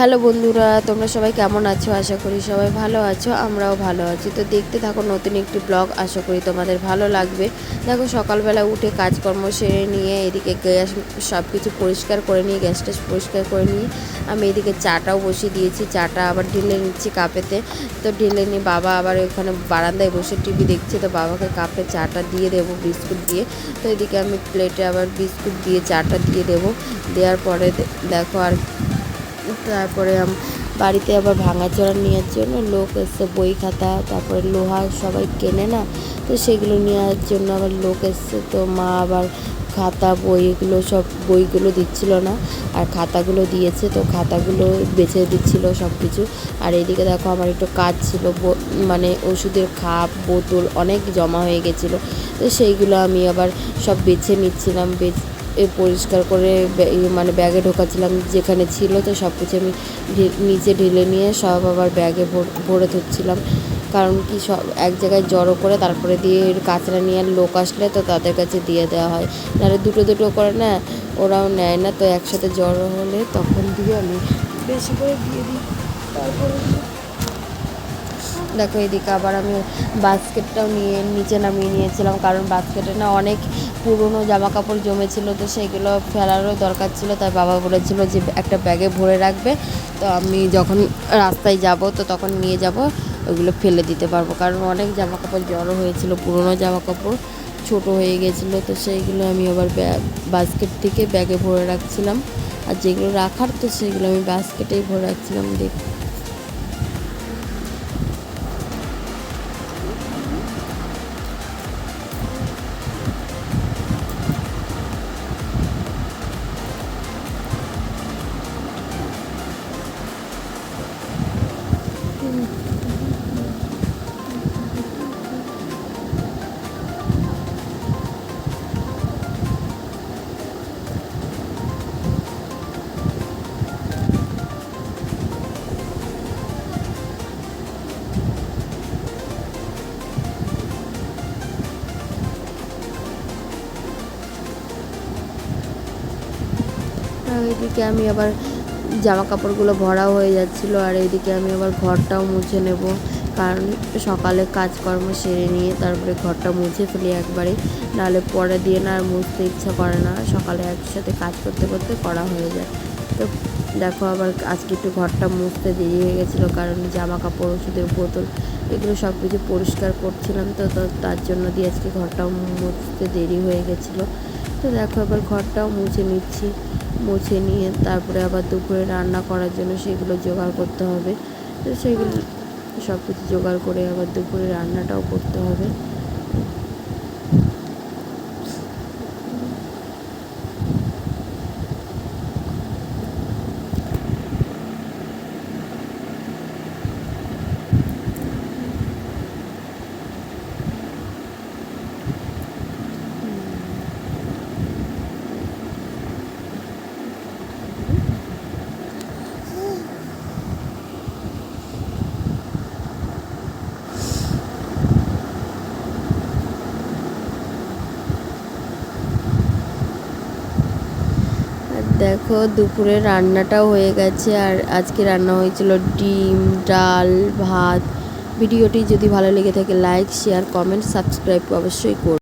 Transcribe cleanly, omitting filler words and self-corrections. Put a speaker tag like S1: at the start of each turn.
S1: Hello বন্ধুরা, তোমরা সবাই কেমন আছো? আশা করি সবাই ভালো আছো, আমরাও ভালো আছি। তো দেখতে থাকো নতুন একটি ব্লগ, আশা করি তোমাদের ভালো লাগবে। দেখো সকালবেলা উঠে কাজকর্ম সেরে নিয়ে এদিকে গ্যাস সব কিছু পরিষ্কার করে নিয়ে গ্যাস ট্যাস পরিষ্কার করে নিয়ে আমি এদিকে চাটাও বসিয়ে দিয়েছি। চাটা আবার ঢেলে নিচ্ছি কাপেতে। তো ঢেলে নিয়ে বাবা আবার ওখানে বারান্দায় বসে টিভি দেখছে, তো বাবাকে কাপে চাটা দিয়ে দেবো বিস্কুট দিয়ে। তো এদিকে আমি প্লেটে আবার বিস্কুট দিয়ে চাটা দিয়ে দেবো। দেওয়ার পরে দেখো আর তারপরে বাড়িতে আবার ভাঙাচোরা নেওয়ার জন্য লোক এসছে, বই খাতা তারপরে লোহা সবাই কেনে না, তো সেগুলো নেওয়ার জন্য আবার লোক এসছে। তো মা আবার খাতা বই এগুলো সব বইগুলো দিচ্ছিল না, আর খাতাগুলো দিয়েছে, তো খাতাগুলো বেছে দিচ্ছিল সব কিছু। আর এদিকে দেখো আমার একটু কাজ ছিল, মানে ওষুধের খাপ বোতল অনেক জমা হয়ে গেছিলো, তো সেইগুলো আমি আবার সব বেছে নিচ্ছিলাম, পরিষ্কার করে মানে ব্যাগে ঢোকাচ্ছিলাম যেখানে ছিল। তো সব কিছু আমি নিচে ঢেলে নিয়ে সব আবার ব্যাগে ভরে ধরছিলাম, কারণ কি সব এক জায়গায় জড়ো করে তারপরে দিয়ে কাঁচরা নিয়ে লোক আসলে তো তাদের কাছে দিয়ে দেওয়া হয়, নাহলে দুটো দুটো করে না ওরাও নেয় না। তো একসাথে জড়ো হলে তখন দিয়ে আমি বেশি করে দিয়ে দিই। তারপরে দেখো এদিকে আবার আমি বাস্কেটটাও নিচে নামিয়ে নিয়েছিলাম, কারণ বাস্কেটে না অনেক পুরনো জামা কাপড় জমেছিল, তো সেগুলো ফেলারও দরকার ছিল। তাই বাবা বলেছিল যে একটা ব্যাগে ভরে রাখবে, তো আমি যখন রাস্তায় যাব তো তখন নিয়ে যাব, ওইগুলো ফেলে দিতে পারবো। কারণ অনেক জামা কাপড় জড়ো হয়েছিল, পুরনো জামা কাপড় ছোটো হয়ে গেছিলো, তো সেইগুলো আমি আবার বাস্কেট থেকে ব্যাগে ভরে রাখছিলাম। আর যেগুলো রাখার তো সেগুলো আমি বাস্কেটেই ভরে রাখছিলাম। এদিকে আমি আবার জামা কাপড়গুলো ভরাও হয়ে যাচ্ছিলো, আর এইদিকে আমি আবার ঘরটাও মুছে নেব, কারণ সকালে কাজকর্ম সেরে নিয়ে তারপরে ঘরটা মুছে ফেলি একবারে, নাহলে পরে দিয়ে না আর মুছতে ইচ্ছা করে না, সকালে একসাথে কাজ করতে করতে করা হয়ে যায়। তো দেখো আবার আজকে একটু ঘরটা মুছতে দেরি হয়ে গেছিলো, কারণ জামা কাপড় ওষুধের বোতল এগুলো সব কিছু পরিষ্কার করছিলাম, তো তার জন্য দিয়ে আজকে ঘরটাও মুছতে দেরি হয়ে গেছিলো। তো দেখো আবার ঘরটাও মুছে নিচ্ছি, মুছে নিয়ে তারপরে আবার দুপুরে রান্না করার জন্য সেগুলো জোগাড় করতে হবে। তো সেগুলো সব কিছু জোগাড় করে আবার দুপুরে রান্নাটাও করতে হবে। দেখো দুপুরে রান্নাটাও হয়ে গেছে, আর আজকে রান্না হয়েছিল ডিম, ডাল, ভাত। ভিডিওটি যদি ভালো লেগে থাকে লাইক, শেয়ার, কমেন্ট, সাবস্ক্রাইব অবশ্যই করুন।